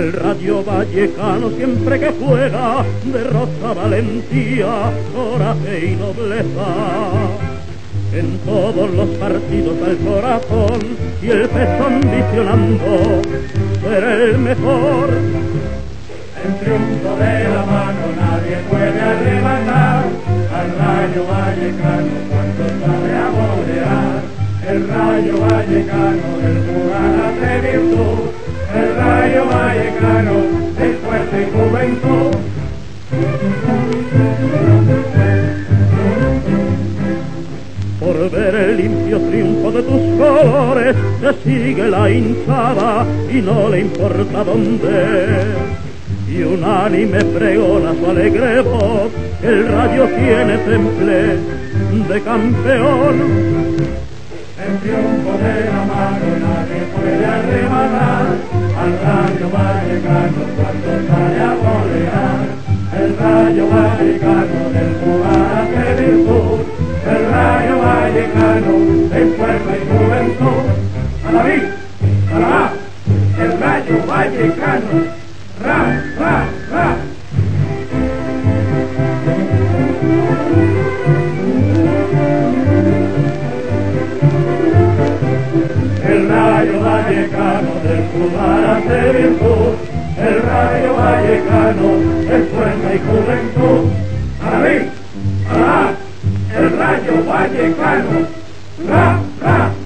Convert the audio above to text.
El Rayo Vallecano siempre que juega derrocha valentía, coraje y nobleza. En todos los partidos al corazón y el pecho ambicionando ser el mejor. El triunfo de la mano nadie puede arrebatar al Rayo Vallecano cuando sabe a golear. El Rayo Vallecano del jugar hace virtud, el Rayo Vallecano es fuerza y juventud. Por ver el limpio triunfo de tus colores te sigue la hinchada y no le importa dónde. Y unánime pregona su alegre voz, el Rayo tiene temple de campeón. El triunfo de la mano nadie puede arrebatar al Rayo Vallecano cuando sale a golear. El Rayo Vallecano del jugar hace virtud, el Rayo Vallecano en fuerza y juventud. A la vid, a la va, el Rayo Vallecano. ¡Ra, ra, ra! El Rayo Vallecano del jugar hace virtud, el Rayo Vallecano es fuerza y juventud. A la vid, a la va, el Rayo Vallecano. ¡Ra, ra!